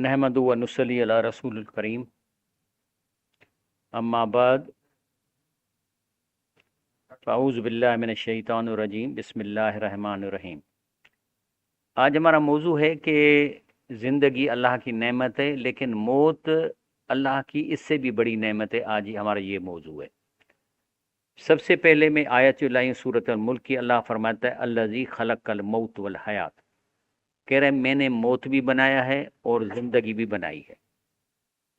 नहमदु व नुसल्ली अला रसूलिल करीम, अम्मा बाद, फ़अऊज़ु बिल्लाहि मिनश शैतानिर रजीम, बिस्मिल्लाहिर रहमानिर रहीम। आज हमारा मौजू है कि ज़िंदगी अल्लाह की नेमत है, लेकिन मौत अल्लाह की इससे भी बड़ी नेमत है। आज ही हमारा ये मौजू है। सबसे पहले मैं आयत लाई सूरत मुल्क की। अल्लाह फरमाता है अल्लज़ी खलक़ल मौत वल हयात, कह रहे मैंने मौत भी बनाया है और ज़िंदगी भी बनाई है।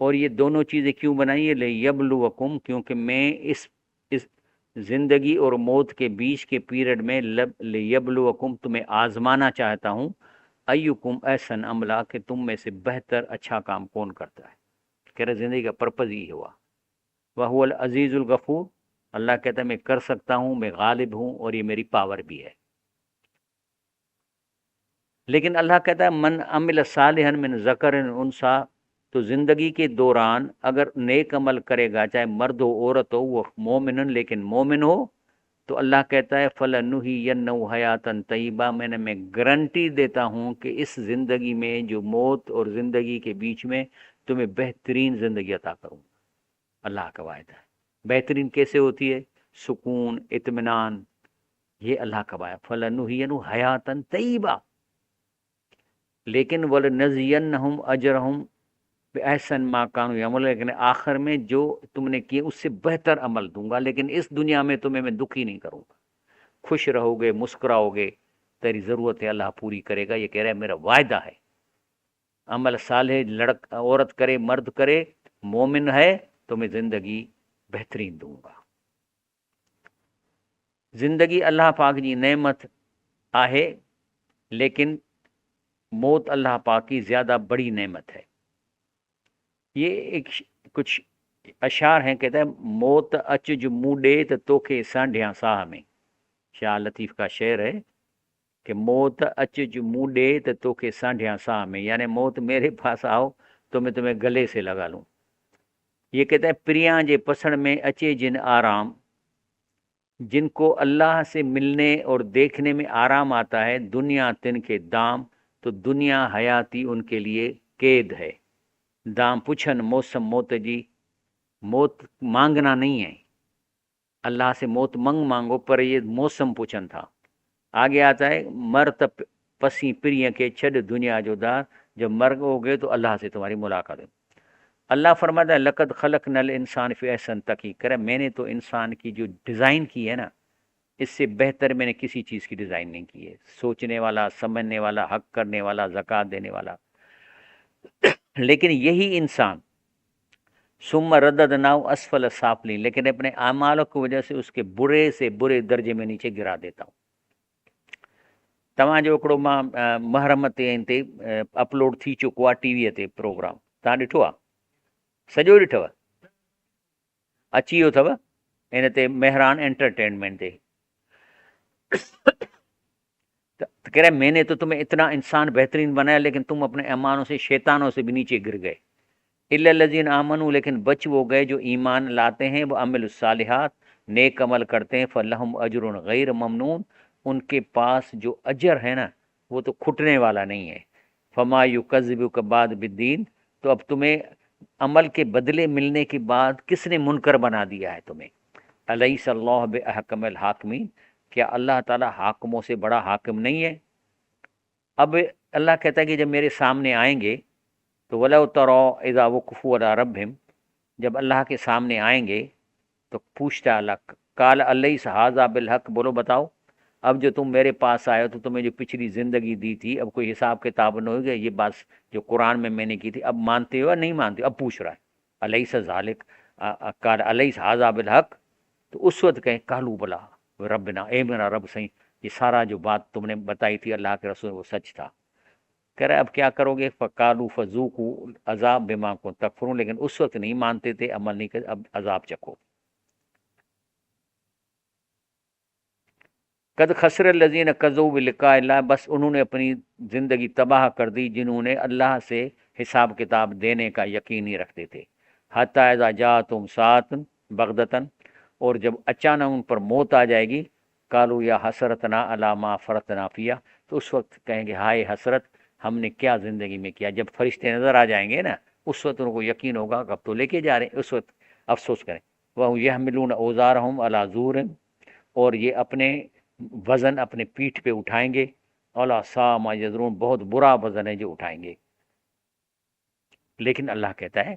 और ये दोनों चीज़ें क्यों बनाई है? लियब्लुवकुम, क्योंकि मैं इस ज़िंदगी और मौत के बीच के पीरियड में लियब्लुवकुम, तुम्हें आजमाना चाहता हूँ। अय्युकुम अहसन अमला, कि तुम में से बेहतर अच्छा काम कौन करता है। कह रहे ज़िंदगी का पर्पज़ ही हुआ। वह हुवल अज़ीज़ुल गफ़ूर, अल्लाह कहता है मैं कर सकता हूँ, मैं गालिब हूँ और ये मेरी पावर भी है। लेकिन अल्लाह कहता है मन अमिल सालिहन मिन ज़करिन उनसा, तो ज़िंदगी के दौरान अगर नेक अमल करेगा, चाहे मर्द हो औरत हो, वो मोमिन लेकिन मोमिन हो, तो अल्लाह कहता है फलनुहियन्नहु हयातन तय्यबा, मैं गारंटी देता हूँ कि इस ज़िंदगी में जो मौत और ज़िंदगी के बीच में तुम्हें बेहतरीन ज़िंदगी अता करूँ। अल्लाह का वायदा है। बेहतरीन कैसे होती है? सुकून, इत्मीनान, ये अल्लाह का वायदा। फलनुहियन्नहु हयातन तय्यबा, लेकिन वल नज़ियन्नहुम अजरहुम एहसन मा कानू यमल, लेकिन आखिर में जो तुमने किए उससे बेहतर अमल दूंगा। लेकिन इस दुनिया में तुम्हें मैं दुखी नहीं करूंगा, खुश रहोगे, मुस्कुराओगे, तेरी ज़रूरत है अल्लाह पूरी करेगा। ये कह रहा है मेरा वायदा है। अमल साले लड़क औरत करे मर्द करे, मोमिन है तो मैं ज़िंदगी बेहतरीन दूंगा। ज़िंदगी अल्लाह पाक जी नेमत आहे, लेकिन मौत अल्लाह पाक की ज़्यादा बड़ी नेमत है। ये एक कुछ अशार हैं, कहता है मौत अच जो मूडे तो तोखे सांढिया साह में। शाह लतीफ़ का शेर है कि मौत अच जो मूडे तो तोखे सांढिया साह में, यानी मौत मेरे पास आओ तो मैं तुम्हें गले से लगा लूँ। ये कहता है प्रिया जे पसण में अचे जिन आराम, जिनको अल्लाह से मिलने और देखने में आराम आता है, दुनिया तिन के दाम, तो दुनिया हयाती उनके लिए कैद है। दाम पुछन मौसम मौत जी, मौत मांगना नहीं है, अल्लाह से मौत मांगो, पर ये मौसम पूछन था। आगे आता है मरत पसी प्रिय के छड दुनिया जो दार, जब मर हो गए तो अल्लाह से तुम्हारी मुलाकात है। अल्लाह फरमाता है लक़द खलक़नल इंसान फ़ी अहसन तक़वीम, करे मैंने तो इंसान की जो डिज़ाइन की है ना, इससे बेहतर मैंने किसी चीज़ की डिज़ाइन नहीं की है। सोचने वाला, समझने वाला, हक करने वाला, ज़कात देने वाला। लेकिन यही इंसान सुम्मा रद्ददनाहु अस्फल साफलिन, लेकिन अपने आमालों की वजह से उसके बुरे से बुरे दर्जे में नीचे गिरा देता हूँ। तव्हांजो हिकिड़ो मां महरम ते इन ते अपलोड थी चुको आहे टीवीअ ते प्रोग्राम, तव्हां ॾिठो आहे? सॼो ॾिठव? अची वियो अथव इन ते मेहरान एंटरटेनमेंट ते। तो कह रहा है मैंने तो तुम्हें इतना इंसान बेहतरीन बनाया, लेकिन तुम अपने ईमानों से, शैतानों से भी नीचे गिर गए। इल्लल्लज़ीन आमनू, लेकिन बच वो गए जो ईमान लाते हैं, वो अमिलुस सालिहात, नेक अमल करते हैं, फलहुम अजरुन गैर ममनून, उनके पास जो अजर है ना, वो तो खुटने वाला नहीं है। फमा युकज़्ज़िबुक बाद बिद्दीन, तो अब तुम्हें अमल के बदले मिलने के बाद किसने मुनकर बना दिया है तुम्हें? अलैहिस्सल्लाहु बिअहकमिल हाकिमीन, क्या अल्लाह ताला हाकिमों से बड़ा हाकिम नहीं है? अब अल्लाह कहता है कि जब मेरे सामने आएंगे तो वलौ तरा इज़ा वक़फ़ू अला रब्बिहिम, जब अल्लाह के सामने आएंगे तो पूछता अल्लाह, काल अलैस हाज़ा बिल हक़, बोलो बताओ अब जो तुम मेरे पास आए हो तो तुम्हें जो पिछली ज़िंदगी दी थी, अब कोई हिसाब किताब न होगा, ये बात जो कुरान में मैंने की थी, अब मानते हो या नहीं मानते हो? अब पूछ रहा है अलैस ज़ालिक काल अलैस हाज़ा बिल हक़। तो उस वक्त कहें कालू बला रब्बना, ए मेरा रब सही, ये सारा जो बात तुमने बताई थी अल्लाह के रसूल, वो सच था। कह रहा है अब क्या करोगे? फ़कालू फ़ज़ूक़ू अज़ाब बिमा कुन्तुम तकफ़ुरून, लेकिन उस वक्त नहीं मानते थे, अमल नहीं कर, अब अजाब चखो। कद खसर लज़ीन कज़्ज़बू बिलिक़ाइ अल्लाह, बस उन्होंने अपनी ज़िंदगी तबाह कर दी जिन्होंने अल्लाह से हिसाब किताब देने का यकीन नहीं रखते थे। हत्ता इज़ा जाअतहुम साअतुन बग़ततन, और जब अचानक उन पर मौत आ जाएगी, कालू या हसरतना अला मा फ़रतना फ़िहा, तो उस वक्त कहेंगे हाय हसरत, ہم نے کیا زندگی میں کیا. جب فرشتے نظر آ جائیں گے نا اس وقت ان کو یقین ہوگا کہ اب تو لے کے جا رہے ہیں. اس وقت افسوس کریں. وہ یحملون اوزارہم علی ظہور، اور یہ اپنے وزن اپنے پیٹھ پہ اٹھائیں گے. الا ساء ما یزرون، بہت برا وزن ہے جو اٹھائیں گے. لیکن اللہ کہتا ہے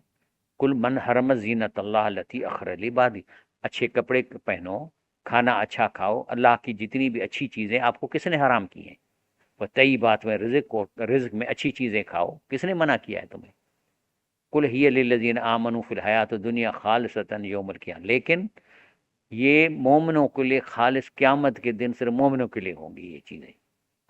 کل من حرم زینت اللہ التی اخرج لعبادی، اچھے کپڑے پہنو، کھانا اچھا کھاؤ، اللہ کی جتنی بھی اچھی چیزیں آپ کو کس نے حرام کی ہیں. وہ طیبات بات میں رزق، اور رزق میں اچھی چیزیں کھاؤ، کس نے منع کیا ہے تمہیں. کل ہی للذین آمنوا فی الحیات الدنیا خالصتا یوم القیامہ، لیکن یہ مومنوں کے لیے خالص قیامت کے دن صرف مومنوں کے لیے ہوں گی یہ چیزیں.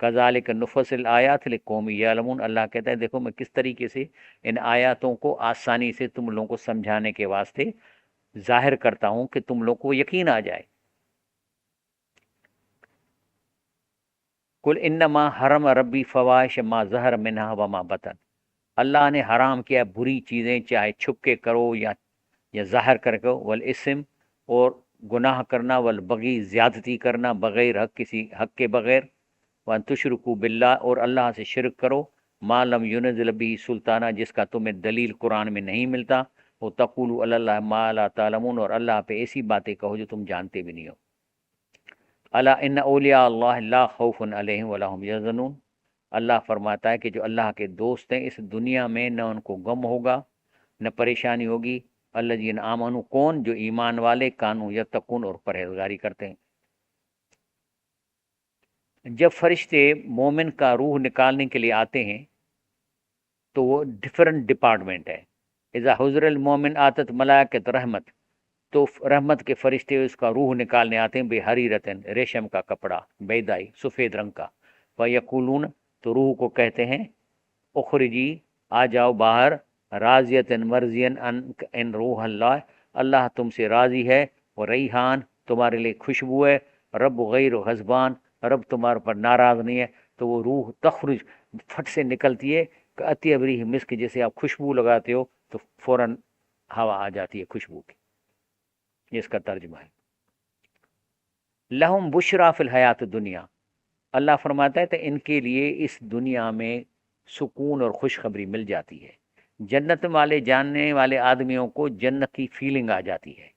کذالک نفصل آیات لقوم یعلمون، اللہ کہتا ہے دیکھو میں کس طریقے سے ان آیاتوں کو آسانی سے تم لوگوں کو سمجھانے کے واسطے ظاہر کرتا ہوں کہ تم لوگ کو یقین آ جائے. کل انما حرم ربی فواحش ما ظہر منہا وما بطن، اللہ نے حرام کیا بری چیزیں چاہے چھپ کے کرو یا ظاہر کر کے، والاسم اور گناہ کرنا، والبغی زیادتی کرنا بغیر حق، کسی حق کے بغیر، وان تشرکوا باللہ اور اللہ سے شرک کرو، ما لم ینزل به سلطانہ جس کا تمہیں دلیل قرآن میں نہیں ملتا، وہ تقولوا علی اللہ ما لا تعلمون اور اللہ پہ ایسی باتیں کہو جو تم جانتے بھی نہیں ہو. الا ان اولیاء اللہ لا خوف علیہم ولا هم یحزنون، اللہ فرماتا ہے کہ جو اللہ کے دوست ہیں اس دنیا میں نہ ان کو غم ہوگا نہ پریشانی ہوگی. الذین آمنوا، کون؟ جو ایمان والے، کانوا یتقون اور پرہیزگاری کرتے ہیں. جب فرشتے مومن کا روح نکالنے کے لیے آتے ہیں تو وہ ڈفرنٹ ڈپارٹمنٹ ہے. اذا حضر المومن آتت ملائکۃ رحمت، تو رحمت کے فرشتے اس کا روح نکالنے آتے ہیں، بے حریرتن، ریشم کا کپڑا، بیدائی، سفید رنگ کا. فیقولون، تو روح کو کہتے ہیں اخرجی، آ جاؤ باہر، راضیتن مرضین ان روح اللہ، اللہ تم سے راضی ہے، اور ریحان تمہارے لیے خوشبو ہے، رب غیر غضبان، رب تمہارے پر ناراض نہیں ہے. تو وہ روح تخرج، پھٹ سے نکلتی ہے کہ اطیب ریح مسک، جیسے آپ خوشبو لگاتے ہو تو فوراً ہوا آ جاتی ہے خوشبو کی. یہ اس کا ترجمہ ہے. لہم بشرا فی الحیات دنیا، اللہ فرماتا ہے کہ ان کے لیے اس دنیا میں سکون اور خوشخبری مل جاتی ہے. جنت والے جاننے والے آدمیوں کو جنت کی فیلنگ آ جاتی ہے.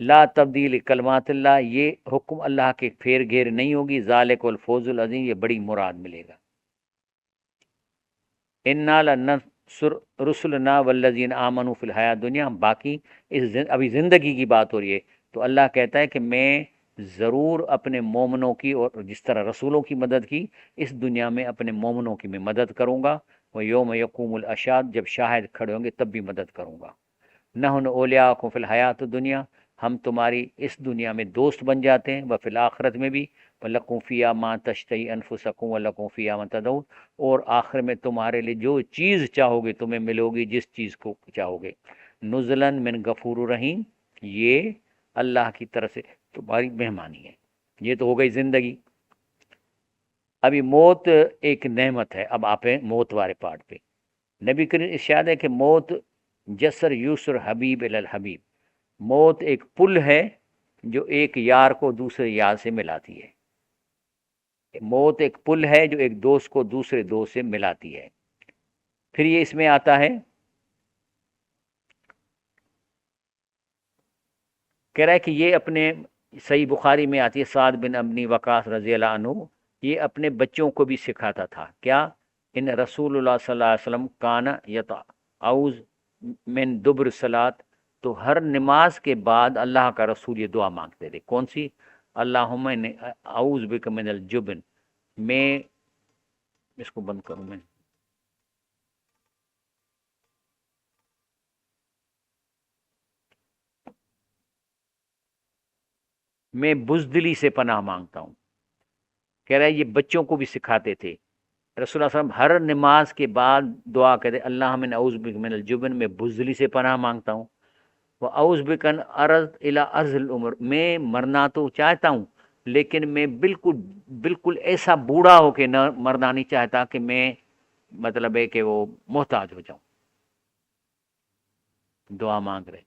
لا تبدیل کلمات اللہ، یہ حکم اللہ کے پھیر گھیر نہیں ہوگی. ذالک الفوز العظیم، یہ بڑی مراد ملے گا. انا لننصر رسلنا والذین آمنوا فی الحیات دنیا، باقی ابھی زندگی کی بات ہو رہی ہے تو اللہ کہتا ہے کہ میں ضرور اپنے مومنوں کی، اور جس طرح رسولوں کی مدد کی، اس دنیا میں اپنے مومنوں کی میں مدد کروں گا. وہ یوم یقوم الاشہاد، جب شاہد کھڑے ہوں گے تب بھی مدد کروں گا. نحن اولیاءکم فی الحیات دنیا، ہم تمہاری اس دنیا میں دوست بن جاتے ہیں، وفی الآخرت میں بھی. وَلَکُمْ فِیہا مَا تَشْتَہِی أَنفُسُکُمْ وَلَکُمْ فِیہا مَا تَدْعُونَ، اور آخر میں تمہارے لیے جو چیز چاہو گے تمہیں ملو گی، جس چیز کو چاہو گے. نزلاً من غفور الرحیم، یہ اللہ کی طرف سے تمہاری مہمانی ہے. یہ تو ہو گئی زندگی. ابھی موت ایک نعمت ہے. اب آپ ہیں موت والے پارٹ پہ. نبی کریم ارشاد ہے کہ موت جسر یسر حبیب الی الحبیب، موت ایک پل ہے جو ایک یار کو دوسرے یار سے ملاتی ہے. موت ایک پل ہے جو ایک دوست کو دوسرے دوست سے ملاتی ہے. پھر یہ اس میں آتا ہے، کہہ رہا ہے کہ یہ اپنے صحیح بخاری میں آتی ہے، سعد بن ابنی وقاص رضی اللہ عنہ یہ اپنے بچوں کو بھی سکھاتا تھا. کیا؟ ان رسول اللہ صلی اللہ علیہ وسلم کانا یتعوذ من دبر صلات، تو ہر نماز کے بعد اللہ کا رسول یہ دعا مانگتے تھے. کون سی؟ اللہم انی اعوذ بک من الجبن. میں اس کو بند کروں، میں بزدلی سے پناہ مانگتا ہوں. کہہ رہا ہے یہ بچوں کو بھی سکھاتے تھے. رسول اللہ صلی اللہ علیہ وسلم ہر نماز کے بعد دعا کہتے اللہ من اعوذ بک من الجبن، میں بزدلی سے پناہ مانگتا ہوں. وہ اعوذ بک ان ارض الی ارض العمر، میں مرنا تو چاہتا ہوں لیکن میں بالکل ایسا بوڑھا ہو کے نہ مرنا نہیں چاہتا کہ میں مطلب ہے کہ وہ محتاج ہو جاؤں. دعا مانگ رہے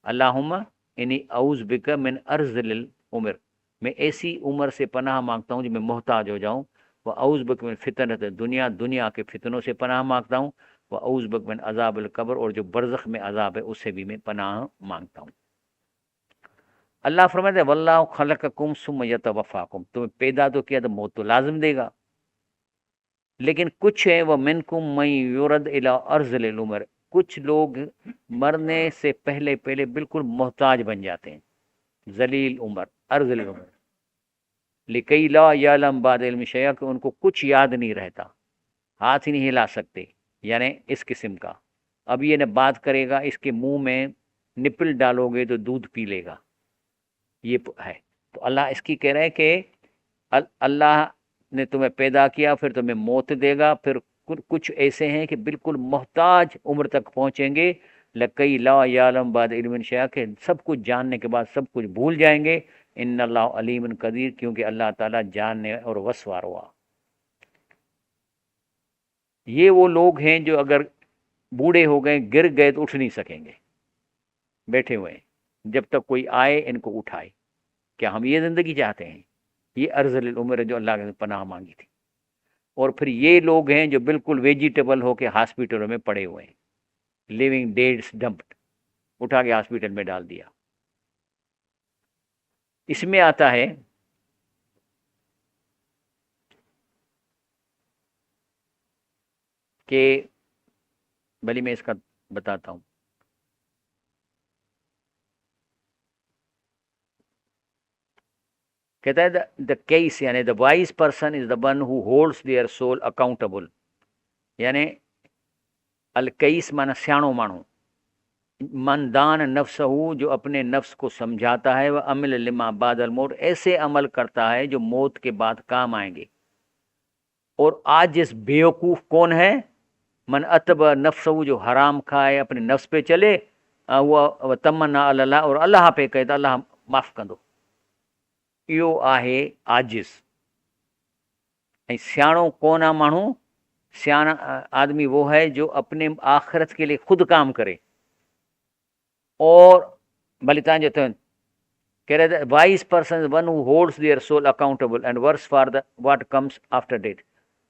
اللہم انی اعوذ بک من ارذل العمر، میں ایسی عمر سے پناہ مانگتا ہوں جو میں محتاج ہو جاؤں. व औज़ बिक मिन फितनत दुनिया, दुनिया के फितनों से पनाह मांगता हूँ, व औज़ बिक मिन अज़ाबिल कब्र, और जो बरज़ख में अज़ाब है उससे भी मैं पनाह मांगता हूँ। अल्लाह फरमाते हैं वल्लाहु खलक़कुम सुम्मा यतवफ़ाकुम, तुम्हें पैदा तो किया तो मौत तो लाज़िम देगा, लेकिन कुछ है वह मिनकुम मई युरद इला अर्ज़िल उमर, कुछ लोग मरने से पहले पहले बिल्कुल मोहताज बन जाते हैं, जलील उमर, अर्ज़िल उमर, लिकई ला यालम बाद इल्म शैया, कि उनको कुछ याद नहीं रहता, हाथ ही नहीं हिला सकते, यानी इस किस्म का। अब ये न बात करेगा, इसके मुंह में निपल डालोगे तो दूध पी लेगा, ये है। तो अल्लाह इसकी कह रहे हैं कि अल्लाह ने तुम्हें पैदा किया, फिर तुम्हें मौत देगा, फिर कुछ ऐसे हैं कि बिल्कुल मोहताज उम्र तक पहुंचेंगे, लकई ला यालम बाद इल्मिन शैया, के सब कुछ जानने के बाद सब कुछ भूल जाएंगे। इन्नल्लाहु अलीमुन कदीर, क्योंकि अल्लाह ताला जानने और वसवार हुआ। ये वो लोग हैं जो अगर बूढ़े हो गए, गिर गए तो उठ नहीं सकेंगे, बैठे हुए हैं, जब तक कोई आए इनको उठाए। क्या हम ये ज़िंदगी चाहते हैं? ये अर्ज़ल उम्र है जो अल्लाह ने पनाह मांगी थी। और फिर ये लोग हैं जो बिल्कुल वेजिटेबल होके हॉस्पिटलों में पड़े हुए हैं, लिविंग डेड्स डंप्ड, उठा के हॉस्पिटल में डाल दिया। इसमें आता है कि भली मैं इसका बताता हूँ। कहता है द केस, यानी the wise person is the one who holds their soul accountable, यानी अल कईस माना सियाणो मानू, मनदान नफ्सहू, जो अपने नफ्स को समझाता है, वह अमिल लिमा बादल मौत, ऐसे अमल करता है जो मौत के बाद काम आएंगे। और आज जिस बेवकूफ़ कौन है? मन अतब नफ्सहू, जो हराम खाए, अपने नफ्स पे चले, वह तमन्ना अल्लाह, और अल्लाह पे कहे तो अल्लाह माफ़ कंदो। इहो आहे आजिज़। ऐं सियाणो कौन आहे माण्हू? सियाणा आदमी वो है जो अपने आखिरत के लिए खुद काम करे। और भले तव्हांजो अथव, कह रहे थे wise person one who holds their soul accountable and works for the what comes after death,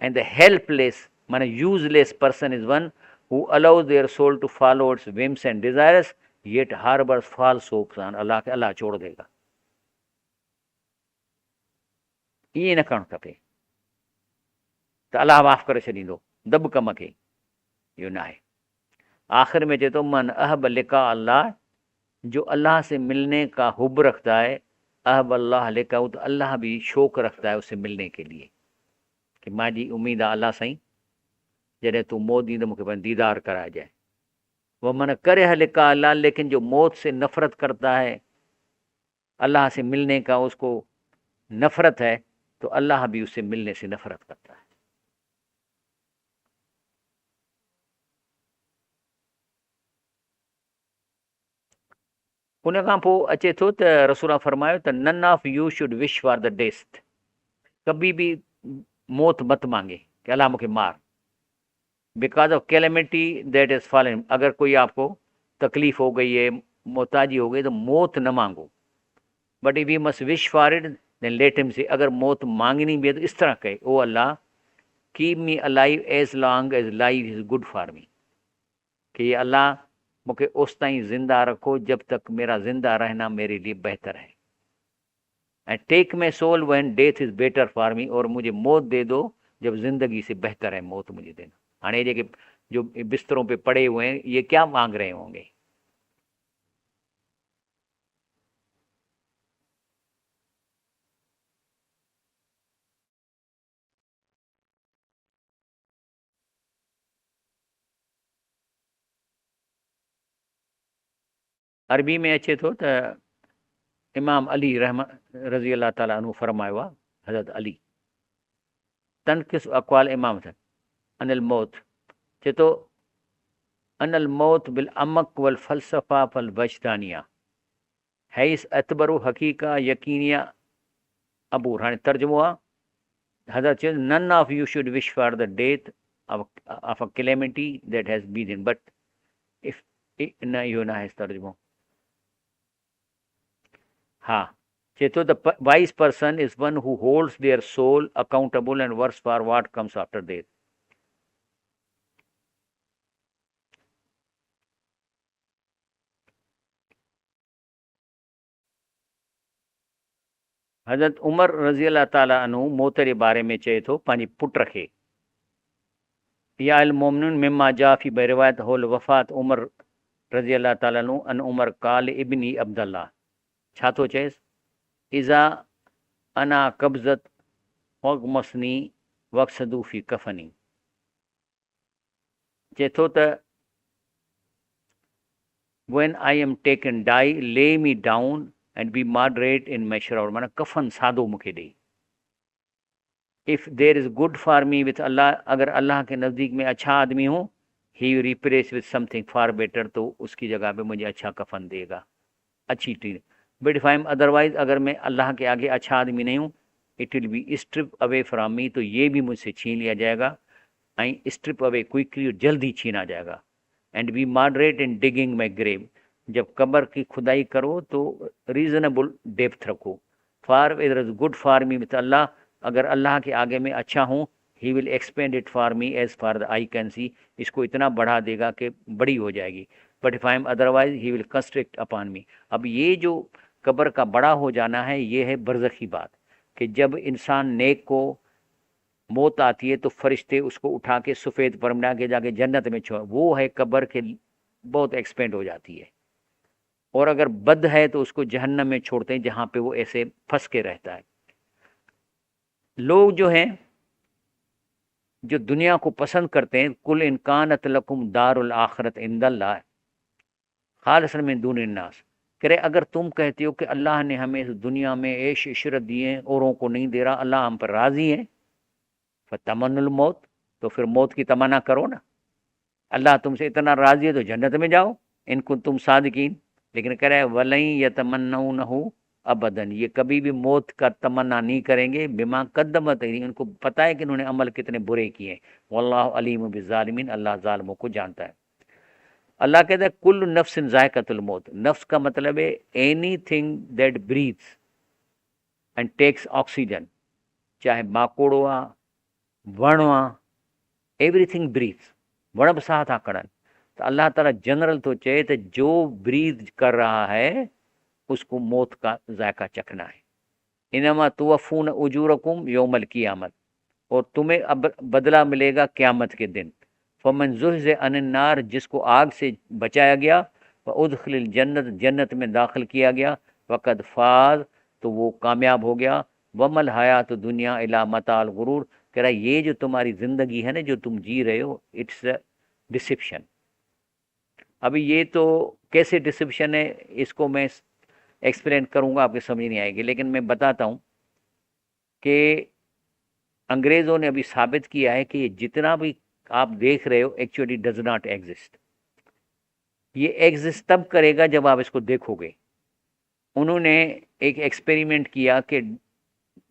and the helpless माने useless person is one who allows their soul to follow its whims and desires, yet harbours false hopes on Allah, खे अल्लाह छोड़ देगा। ईअं न करणु खपे त अल्लाह माफ़ करे छॾींदो, दॿ कम खे, इहो न आहे। आख़िर में चए थो मन अहब लिका अल्लाह, जो अल्लाह से मिलने का हुब रखता है, अहब अल्लाह लिका, तो अल्लाह भी शौक़ रखता है उससे मिलने के लिए, कि मुंहिंजी उम्मीद आहे अल्लाह साईं जॾहिं तूं मौत ॾींदो मूंखे पंहिंजो दीदार कराइजांइ। वो मन करे लिका अल्लाह, लेकिन जो मौत से नफ़रत करता है, अल्लाह से मिलने का उसको नफ़रत है, तो अल्लाह भी उससे मिलने से नफ़रत करता है। उन खां पोइ अचे थो त रसूल फरमायो त none of you should wish for the death, कभी भी मौत मत मांगे कि अल्लाह मूंखे मार, because of calamity that is fallen, अगर कोई आपको तकलीफ हो गई है, मोहताजी हो गई, तो मौत न मांगो। But if you must wish for it then let him say, अगर मौत मांगनी भी है तो इस तरह कहे, O Allah keep me alive as long as life is good for me, कि ये अल्लाह मुझे उस ताईं ज़िंदा रखो जब तक मेरा ज़िंदा रहना मेरे लिए बेहतर है। And take my soul when death is better for me, और मुझे मौत दे दो जब ज़िंदगी से बेहतर है मौत मुझे देना। हाँ, ये जेके जो बिस्तरों पे पड़े हुए हैं, ये क्या मांग रहे होंगे? अरबी में अचे थो त इमाम अली रज़ी अल्लाह ताला अन्हु फरमायो आहे, हज़रत अली तनकिस अक़वाल इमाम अथनि अनिल मौत, चए थो अनल मौत बिल अमक वल फ़लसफ़ा फल वजदानिया हैस अतबरु हक़ीक़ा यकीनिया अबूर। हाणे तर्जुमो आहे, हज़रत चयो none of you should wish for the death of a calamity that has been in, but if न, इहो न आहे तर्जुमो। हाँ, So the wise person is one who holds their soul accountable and works for what comes after death. हज़रत उमर रज़ी अल्लाह ताला अन्हु मौत जे बारे में चए थो पंहिंजी पुट खे, या अल मोमिनुन मिम्मा जा फी रिवायत होल वफ़ात उमर रज़ी अल्लाह ताला अन्हु अन उमर काल इब्नी अब्दुल्लाह, छा थो चएसि, इज़ा अना कब्ज़त वग़मसनी वक़सदू फी कफ़नी, चए थो त when I am taken die lay me down and be moderate in my shroud, माना कफ़न सादो मूंखे ॾे. If there is good for me with Allah, अगर अल्लाह के नज़दीक में अच्छा आदमी हूँ, he replace with something far better, तो उसकी जगह पे मुझे अच्छा कफ़न देगा, अच्छी treat. But if I am otherwise, अगर मैं अल्लाह के आगे अच्छा आदमी नहीं हूँ, it will be strip away from me, तो ये भी मुझसे छीन लिया जाएगा. आई स्ट्रिप अवे क्विकली, जल्दी छीना जाएगा. And be moderate in digging my grave, जब कब्र की खुदाई करो तो रीजनेबल डेप्थ रखो. फार इधर is good for me with Allah, अगर अल्लाह के आगे में अच्छा हूँ, he will expand it for me as far the I can see, इसको इतना बढ़ा देगा कि बड़ी हो जाएगी. But if I am otherwise he will constrict upon me. अब ये जो कब्र का बड़ा हो जाना है, ये है बरज़खी बात, कि जब इंसान नेक को मौत आती है तो फरिश्ते उसको उठा के सफ़ेद पर बना के जाके जन्नत में छोड़, वो है कब्र के बहुत एक्सपेंड हो जाती है. और अगर बद है तो उसको जहन्नम में छोड़ते हैं, जहाँ पे वो ऐसे फंस के रहता है. लोग जो हैं, जो दुनिया को पसंद करते हैं, कुल इनकानत लकुम दारुल आखिरत इंदल्लाह खालिसन मिन दूनिन नास, कह रहे अगर तुम कहते हो कि अल्लाह ने हमें इस दुनिया में ऐश इशरत दिए हैं, औरों को नहीं दे रहा, अल्लाह हम पर राज़ी है, फ़तमन्नुल मौत, तो फिर मौत की तमन्ना करो ना. अल्लाह तुमसे इतना राज़ी है तो जन्नत में जाओ, इनको तुम सादिकीन. लेकिन कह रहे हैं वलई यतमन्नऊनहु अबदन, ये कभी भी मौत का तमन्ना नहीं करेंगे, बिमा कद्दमत, उनको पता है कि उन्होंने अमल कितने बुरे किए. वल्लाहु अलीम बिज़ालिमीन, अल्लाह ज़ालिमों को जानता है. अल्लाह कहता है कुल्लु नफ्सिन ज़ायक़तुल मौत. नफ्स का मतलब है anything that breathes and takes oxygen, चाहे माकोड़ो आहे, वण आहे, एवरीथिंग ब्रीथ्स, वण बि साह था खणनि. तो अल्लाह ताला जनरल तो चए तो जो ब्रीथ कर रहा है उसको मौत का जायका चखना है. इनमा तुवफ़ून उजूरकुम यौमल क़ियामत, और तुम्हें अब बदला मिलेगा क़यामत के दिन. फमन ज़ुहज़िह अनिन नार, जिसको आग से बचाया गया, व उदखिल जन्नत, जन्नत में दाखिल किया गया, फ़क़द फ़ाज़, तो वो कामयाब हो गया. वमल हयात दुनिया इला मताल गुरूर, कह रहा ये जो तुम्हारी ज़िंदगी है ना, जो तुम जी रहे हो, इट्स अ डिसिप्शन. अभी ये तो कैसे डिसिप्शन है, इसको मैं एक्सप्लेन करूँगा, आपके समझ नहीं आएगी, लेकिन मैं बताता हूँ कि अंग्रेज़ों ने अभी साबित किया है कि ये जितना भी आप देख रहे हो एक्चुअली डज नॉट एग्जिस्ट. ये एग्जिस्ट तब करेगा जब आप इसको देखोगे. उन्होंने एक एक्सपेरिमेंट किया कि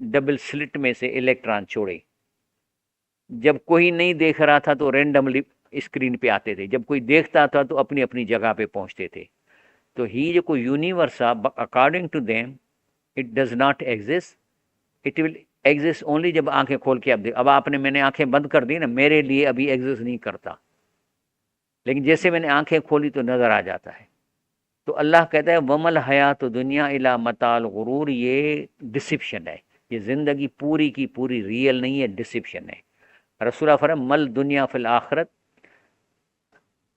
डबल स्लिट में से इलेक्ट्रॉन छोड़े. जब कोई नहीं देख रहा था तो रेंडमली स्क्रीन पे आते थे, जब कोई देखता था तो अपनी अपनी जगह पे पहुंचते थे. तो ही जो कोई universe according to them it does not exist, it will exist only जब आंखें खोल के आप देख. अब आपने, मैंने आंखें बंद कर दी ना, मेरे लिए अभी एग्जिस्ट नहीं करता, लेकिन जैसे मैंने आंखें खोली तो नज़र आ जाता है. तो अल्लाह कहता है वमल हयात दुनिया इला मताल गुरूर, ये डिसिप्शन है, ये ज़िंदगी पूरी की पूरी रियल नहीं है, डिसिप्शन है. रसूल फरमाया मल दुनिया फिल आखरत,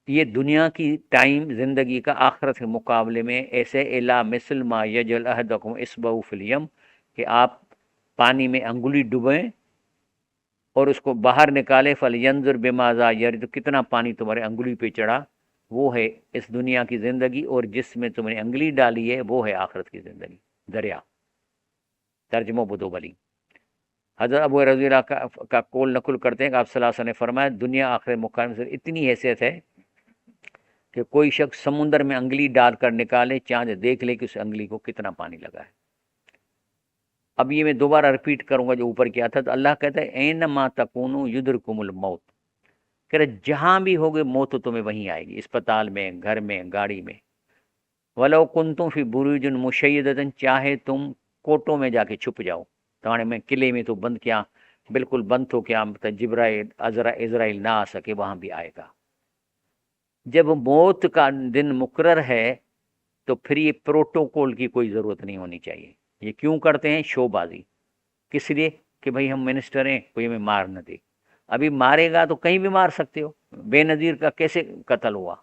ये दुनिया की टाइम ज़िंदगी का आखरत के मुकाबले में ऐसे इला मिसल मा यजल अहदकुम इसबहु फिल यम, कि आप पानी में अंगुली डुबें और उसको बाहर निकाले, फल यंजुर बेमाजा यार, तो कितना पानी तुम्हारे अंगुली पे चढ़ा, वो है इस दुनिया की ज़िंदगी, और जिसमें तुमने अंगुली डाली है वो है आखरत की ज़िंदगी, दरिया. तर्जमो बुदो बली. हज़रत अबू रज़ी अल्लाह का कौल नकुल करते हैं कि आप सल्लल्लाहु अलैहि वसल्लम ने फरमाया दुनिया आखिर मुकाम से इतनी हैसियत है कि कोई शख्स समुंदर में अंगुली डाल कर निकाले, चाँद देख ले कि उस अंगुली को कितना पानी लगा है. अब ये मैं दोबारा रिपीट करूंगा जो ऊपर किया था. तो अल्लाह कहता है ऐन मा तकूनु युदरकुमुल मौत, कह रहे जहाँ भी होगे मौत तो तुम्हें वहीं आएगी, अस्पताल में, घर में, गाड़ी में. वलो कुंतुम फी बुरूजिन मुशय्यदतन, चाहे तुम कोटों में जाके छुप जाओ। तो हाणे मैं किले में तो बंद किया, बिल्कुल बंद तो किया त जिब्राइल इज़राइल ना आ सके, वहाँ भी आएगा। जब मौत का दिन मुकर्रर है तो फिर ये प्रोटोकॉल की कोई ज़रूरत नहीं होनी चाहिए। ये क्यों करते हैं? शोबाजी। किस लिए? कि भाई हम मिनिस्टर हैं, कोई हमें मार न दे। अभी मारेगा तो कहीं भी मार सकते हो। बेनज़ीर का कैसे कत्ल हुआ?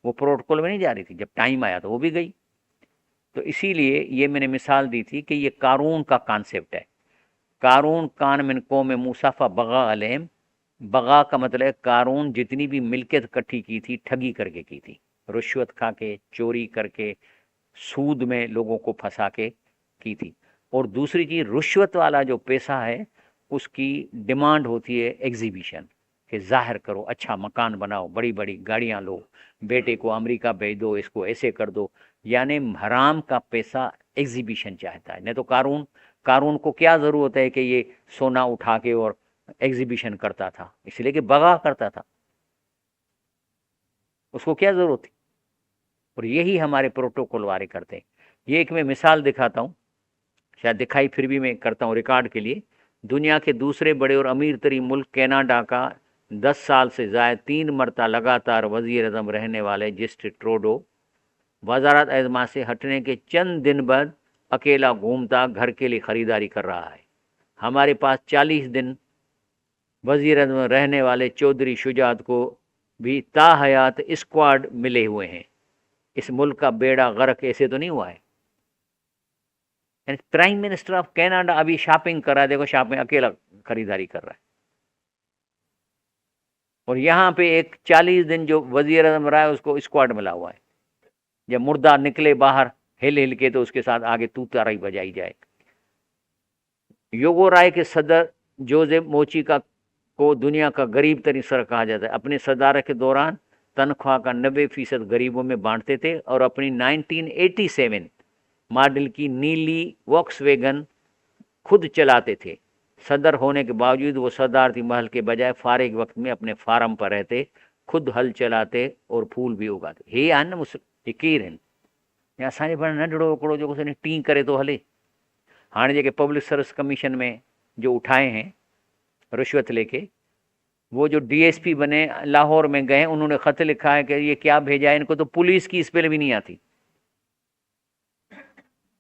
वो प्रोटोकॉल में नहीं जा रही थी, जब टाइम आया तो वो भी गई। तो इसीलिए ये मैंने मिसाल दी थी कि ये कारून का कॉन्सेप्ट है। कारून कान मिन कौम मूसा बगा अलैहिम। बगा का मतलब है कारून जितनी भी मिल्कियत इकट्ठी की थी ठगी करके की थी, रुश्वत खा के, चोरी करके, सूद में लोगों को फंसा के की थी। और दूसरी चीज़, रुश्वत वाला जो पैसा है उसकी डिमांड होती है एग्जीबिशन, कि जाहिर करो, अच्छा मकान बनाओ, बड़ी बड़ी गाड़ियाँ लो, बेटे को अमेरिका भेज दो, इसको ऐसे कर दो। यानी हराम का पैसा एग्जीबिशन चाहता है। नहीं तो कारून कारून को क्या ज़रूरत है कि ये सोना उठा के और एग्जीबिशन करता था? इसलिए कि बगा करता था, उसको क्या ज़रूरत थी? और यही हमारे प्रोटोकॉल वाले करते हैं। ये एक मैं मिसाल दिखाता हूँ, शायद दिखाई फिर भी मैं करता हूँ रिकॉर्ड के लिए। दुनिया के दूसरे बड़े और अमीर तरीन मुल्क कनाडा का 10 साल से ज़ायद 3 मरता लगातार वज़ीर आज़म रहने वाले जस्टिन ट्रूडो वज़ारत एज़मा से हटने के चंद दिन बाद अकेला घूमता घर के लिए ख़रीदारी कर रहा है। हमारे पास 40 दिन वज़ीर आज़म रहने वाले चौधरी शुजात को भी ताहयात स्क्वाड मिले हुए हैं। इस मुल्क का बेड़ा गर्क ऐसे तो नहीं हुआ है। प्राइम मिनिस्टर ऑफ कनाडा अभी शॉपिंग कर रहा है, देखो शॉपिंग अकेला खरीदारी कर रहा है। और यहाँ पे एक 40 दिन जो वज़ीर आज़म रहा है उसको स्क्वाड मिला हुआ है। जब मुर्दा निकले बाहर हिल हिल के तो उसके साथ आगे तूतारा ही बजाई जाए। योगो राय के सदर जोसेफ मोचिका को दुनिया का गरीब तरीन सर कहा जाता है। अपने सदारत के दौरान तनख्वाह का 90% गरीबों में बांटते थे और अपनी 1987 मॉडल की नीली वॉक्सवैगन खुद चलाते थे। सदर होने के बावजूद वो सदारती महल के बजाय फारिग वक्त में अपने फार्म पर रहते, खुद हल चलाते और फूल भी उगाते। हे आहिनि न फ़क़ीर आहिनि। या असांजे पाण नंढड़ो हिकिड़ो जेको असांजे टी करे थो हले। हाणे जेके पब्लिक सर्विस कमीशन में जो उठाए हैं रिश्वत लेके, वो जो डीएसपी बने लाहौर में गए, उन्होंने ख़त लिखा है कि ये क्या भेजा है, इनको तो पुलिस की स्पेल भी नहीं आती।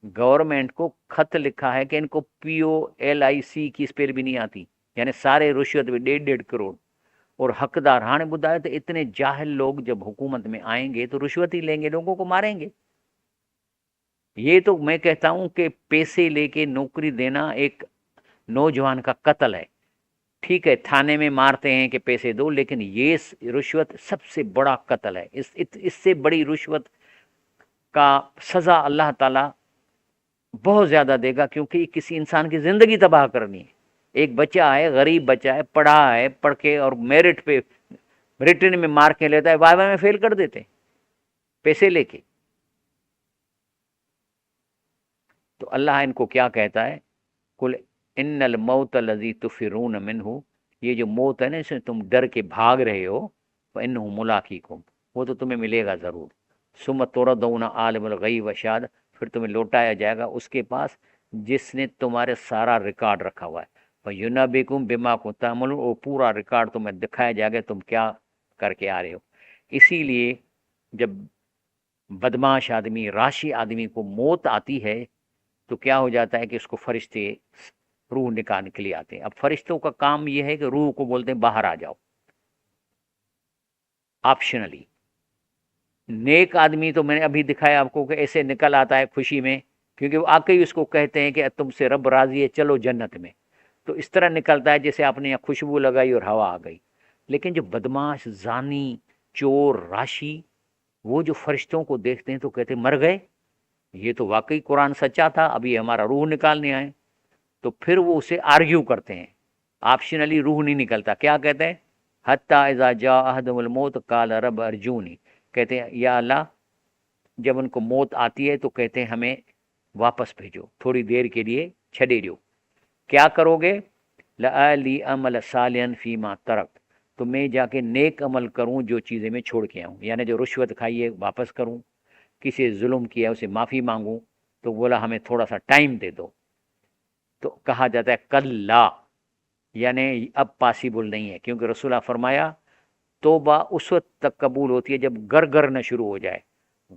गवर्नमेंट को खत लिखा है कि इनको POLIC की स्पेल भी नहीं आती। यानी सारे रिश्वत में 1.5 करोड़ और हकदार। हाणे ॿुधायो तो इतने जाहिल लोग जब हुकूमत में आएंगे तो रिश्वत ही लेंगे, लोगों को मारेंगे। ये तो मैं कहता हूं कि पैसे लेके नौकरी देना एक नौजवान का कत्ल है। ठीक है, थाने में मारते हैं कि पैसे दो, लेकिन ये रिश्वत सबसे बड़ा कत्ल है। इससे बड़ी रिश्वत का सज़ा अल्लाह ताला बहुत ज़्यादा देगा, क्योंकि किसी इंसान की ज़िंदगी तबाह करनी है। एक बच्चा है, गरीब बच्चा है, पढ़ा है, पढ़ के और मेरिट पे रिटर्न में मार्क के लेता है, वाइवा में फेल कर देते पैसे लेके। तो अल्लाह इनको क्या कहता है? कुल इन्नल मौत लज़ी तुफ़िरून मिन्हु। ये जो मौत है ना, इसमें तुम डर के भाग रहे हो, फ़इन्नहु मुलाक़ीकुम, वो तो तुम्हें मिलेगा ज़रूर। सुम्मा तुरदौना आलिमुल ग़ैब व शहादत, फिर तुम्हें लौटाया जाएगा उसके पास जिसने तुम्हारे सारा रिकॉर्ड रखा हुआ है। फ़युनब्बिकुम बिमा कुंतुम तामलून, वो पूरा रिकॉर्ड तुम्हें दिखाया जाएगा तुम क्या करके आ रहे हो। इसीलिए जब बदमाश आदमी, राशि आदमी को मौत आती है तो क्या हो जाता है कि उसको फरिश्ते रूह निकालने के लिए आते हैं। अब फरिश्तों का काम यह है कि रूह को बोलते हैं बाहर आ जाओ, ऑप्शनली। नेक आदमी तो मैंने अभी दिखाया आपको कि ऐसे निकल आता है खुशी में, क्योंकि वो आके ही उसको कहते हैं कि तुमसे रब राजी है, चलो जन्नत में। तो इस तरह निकलता है जैसे आपने यहाँ खुशबू लगाई और हवा आ गई। लेकिन जो बदमाश, जानी, चोर, राशि, वो जो फरिश्तों को देखते हैं तो कहते मर गए, ये तो वाकई कुरान सच्चा था, अभी हमारा रूह निकालने आए। तो फिर वो उसे आर्ग्यू करते हैं, ऑप्शनली रूह नहीं निकलता। क्या कहते हैं? हत्ता इज़ा जा अहदुल मौत काल रब अर्जूनी, कहते हैं या अल्लाह, जब उनको मौत आती है तो कहते हैं हमें वापस भेजो, थोड़ी देर के लिए छड़े दो। क्या करोगे? लअली अमल सालियन फीमा तरक, तो मैं जाके नेक अमल करूं जो चीज़ें मैं छोड़ के आऊँ। यानी जो रुश्वत खाई है वापस करूं, किसी जुल्म किया उसे माफ़ी मांगूं। तो बोला हमें थोड़ा सा टाइम दे दो। تو کہا جاتا ہے کلا، یعنی اب پاسبل نہیں ہے، کیونکہ رسول اللہ فرمایا توبہ اس وقت تک قبول ہوتی ہے جب گر گر نہ شروع ہو جائے۔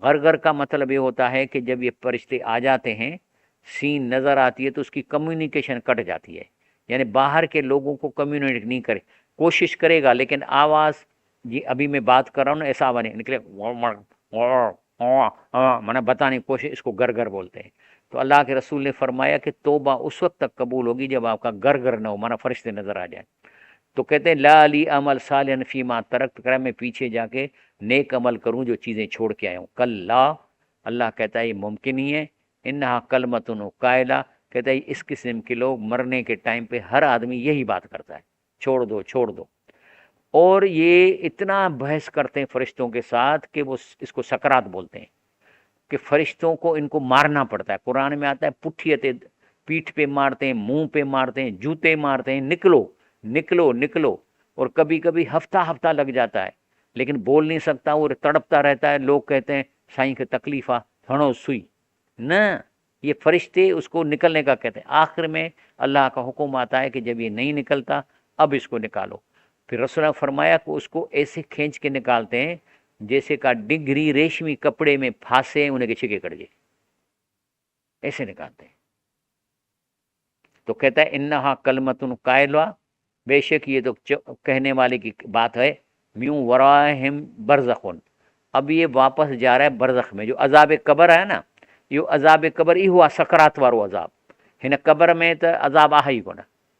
گر گر کا مطلب یہ ہوتا ہے کہ جب یہ فرشتے آ جاتے ہیں، سین نظر آتی ہے تو اس کی کمیونیکیشن کٹ جاتی ہے، یعنی باہر کے لوگوں کو کمیونیکیٹ نہیں کرے، کوشش کرے گا لیکن آواز، جی ابھی میں بات کر رہا ہوں نا، ایسا آواز نہیں نکلے، میں نے بتانے کی کوشش، اس کو گر گر بولتے ہیں۔ تو اللہ کے رسول نے فرمایا کہ توبہ اس وقت تک قبول ہوگی جب آپ کا گر گر نہ ہو، مانا فرشتے نظر آ جائیں۔ تو کہتے ہیں لا علی عمل صالحا فیما ترکت، کرا میں پیچھے جا کے نیک عمل کروں جو چیزیں چھوڑ کے آیا ہوں۔ کلا، اللہ کہتا ہے یہ ممکن ہی ہے، انہا کلمتن قائلہ، کہتا ہے اس قسم کے لوگ مرنے کے ٹائم پہ ہر آدمی یہی بات کرتا ہے، چھوڑ دو چھوڑ دو۔ اور یہ اتنا بحث کرتے ہیں فرشتوں کے ساتھ کہ وہ اس کو سکرات بولتے ہیں، کہ فرشتوں کو ان کو مارنا پڑتا ہے۔ قرآن میں آتا ہے پٹھیتے پیٹھ پہ مارتے ہیں، منہ پہ مارتے ہیں، جوتے مارتے ہیں، نکلو نکلو نکلو، اور کبھی کبھی ہفتہ ہفتہ لگ جاتا ہے لیکن بول نہیں سکتا، وہ تڑپتا رہتا ہے۔ لوگ کہتے ہیں سائیں کے تکلیف آ تھنو سوئی نہ، یہ فرشتے اس کو نکلنے کا کہتے ہیں۔ آخر میں اللہ کا حکم آتا ہے کہ جب یہ نہیں نکلتا اب اس کو نکالو۔ پھر رسول اللہ فرمایا کہ اس کو ایسے کھینچ کے نکالتے ہیں جیسے کا ڈگری ریشمی کپڑے میں پھانسے انہیں کے چھکے کر جائے، ایسے نکالتے ہیں۔ تو کہتا ہے انہا کلمتن قائلہ، بے شک یہ تو کہنے والے کی بات ہے، میوں وراہم برزخن، اب یہ واپس جا رہا ہے برزخ میں، جو عذاب قبر ہے نا، یہ عذاب قبر ہی ہوا سکرات وارو عذاب، ہن قبر میں تو عذاب آہا ہی کون،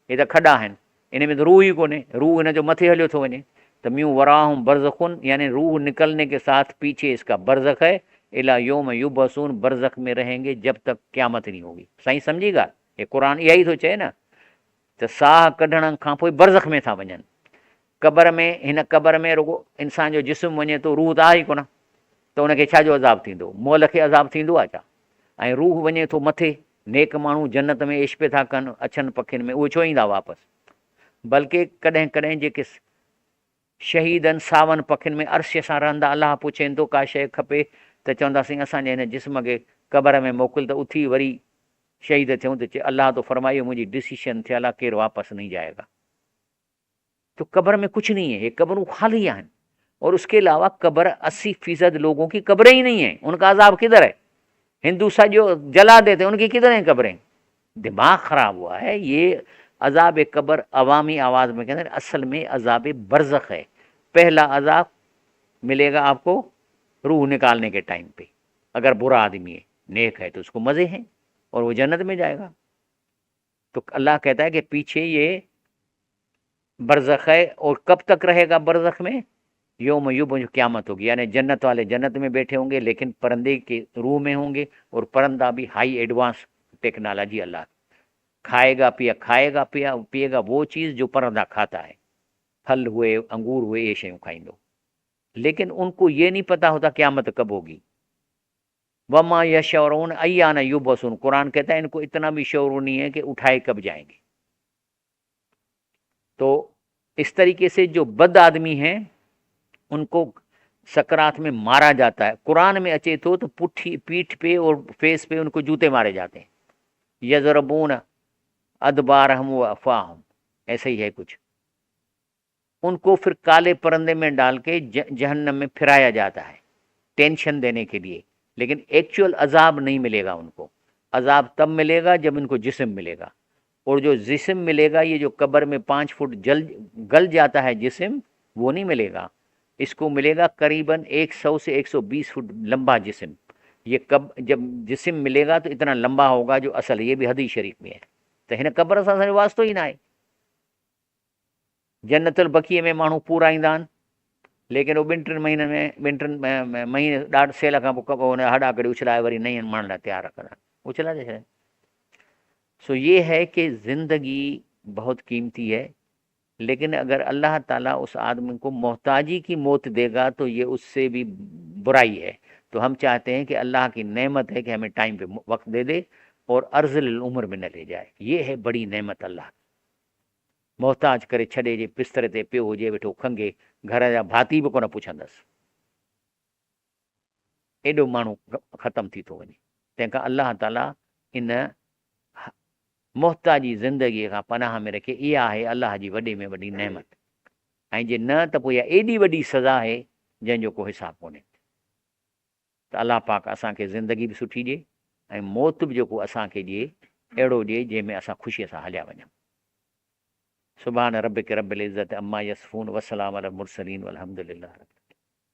یہ تو کھڈا ہیں، ان میں تو روح ہی کونے، روح ان جو متھے ہلیو تھو ونے، تو میوں وراہم برزخن، یعنی روح نکلنے کے ساتھ پیچھے اس کا برزخ ہے، الی یوم یبعثون، برزخ میں رہیں گے جب تک قیامت نہیں ہوگی۔ صحیح سمجھی گا، یہ قرآن یہی تو چاہے نا، تو ساہ کڈھن کھان پوئی برزخ میں تھا ونجن، قبر میں، ہن قبر میں رگو انسان جو جسم ونے تو روح تو آ ہی کونا، تو ان کے چھا جو عذاب تھیندو، مول کے عذاب تھیندو آ چھا، ऐं रूह वञे थो मथे، नेक माण्हू जन्नत में इश्क पिया था कनि अछनि पखियुनि में, उहे छो ईंदा वापसि? बल्कि कॾहिं कॾहिं जेके शहीदनि सावनि पखियुनि में अर्श सां रहंदा, अलाह पुछेनि थो का शइ खपे त चवंदासीं असांजे हिन जिस्म खे क़बर में मोकिल, त उथी वरी शहीद थियूं त अलाह तो फरमाए मुंहिंजी डिसीशन थियल आहे, केरु वापसि नहीं जाएगा। तो कब्र में कुछ नहीं है, ये कब्रों खाली हैं। और उसके अलावा कब्र 80% लोगों की कब्रें ही नहीं है, उनका अजाब किधर है? हिंदू सा जो जला देते हैं उनकी किधर हैं कब्रें? दिमाग खराब हुआ है। ये अजाब कब्र अवामी आवाज में कहते हैं, असल में अजाब बरज़ख है। पहला अजाब मिलेगा आपको रूह निकालने के टाइम पे, अगर बुरा आदमी है, नेक है तो उसको मजे हैं और वो जन्नत में जाएगा। तो अल्लाह कहता है कि पीछे ये बरज़ख है, और कब तक रहेगा बरज़ख में? योम युब, जो क़यामत होगी, यानी जन्नत वाले जन्नत में बैठे होंगे लेकिन परंदे के रूह में होंगे, और परंदा भी हाई एडवांस टेक्नोलॉजी अल्लाह खाएगा पिएगा वो चीज़ जो परंदा खाता है, फल हुए, अंगूर हुए, ये शयूं खाईंदो। लेकिन उनको ये नहीं पता होता क़यामत कब होगी। वमा यशऊरून अय्याना युबसून, कुरान कहता है इनको इतना भी शऊर नहीं है कि उठाए कब जाएंगे। तो इस तरीके से जो बद आदमी हैं उनको सकरात में मारा जाता है। कुरान में अचे तो पुठी पीठ पे और फेस पे उनको जूते मारे जाते हैं, यजरबून अदबारहम व अफवाहम, ऐसे ही है कुछ। उनको फिर काले परंदे में डाल के जहन्नम में फिराया जाता है टेंशन देने के लिए, लेकिन एक्चुअल अजाब नहीं मिलेगा उनको। अजाब तब मिलेगा जब इनको जिस्म मिलेगा, और जो जिस्म मिलेगा, ये जो कब्र में 5 फुट गल जाता है जिस्म, वो नहीं मिलेगा। इसको मिलेगा करीबन 100 से 120 फुट लंबा जिस्म। ये कब जब जिस्म मिलेगा तो इतना लंबा होगा जो असल, ये भी हदीस शरीफ में है। तो हिन कब्र सां वास्तो ही ना आहे। जन्नतुल बकीअ में माण्हू पूरा ईंदा आहिनि, लेकिन वो 2-3 महीननि में 2-3 महीने ॾाढ सेल खां पोइ हुन हॾा करे उछलाए वरी नई माण्हुनि लाइ तयारु रखंदा आहिनि, उछलाए छॾनि। सो ये है कि ज़िंदगी बहुत कीमती है, लेकिन अगर अल्लाह ताला उस आदमी को मोहताजी की मौत देगा तो ये उससे भी बुराई है। तो हम चाहते हैं कि अल्लाह की नेमत है कि हमें टाइम पे वक्त दे दे और अर्ज़ल उम्र में न ले जाए। ये है बड़ी नेमत अल्लाह। मोहताज करे छॾे जे बिस्तर ते पियो हुजे वेठो खंगे, घर जा भाती बि कोन पुछंदसि, एॾो माण्हू ख़तमु थी थो वञे। तंहिंखां अल्लाह ताला इन मुहताजी ज़िंदगीअ खां पनाह में रखे, इहा आहे अलाह जी वॾे में वॾी नेमत। ऐं जे न त पोइ इहा एॾी वॾी सज़ा आहे जंहिंजो को हिसाबु कोन्हे। त अलाह पाक असांखे ज़िंदगी बि सुठी ॾिए ऐं मौत बि जेको असांखे ॾिए अहिड़ो ॾिए जंहिंमें असां ख़ुशीअ सां हलिया वञूं। सुभान रबिक रब्बिल इज़्ज़ति अम्मा यसिफून वसलाम अलल मुरसलीन वल्हम्दुलिल्लाह।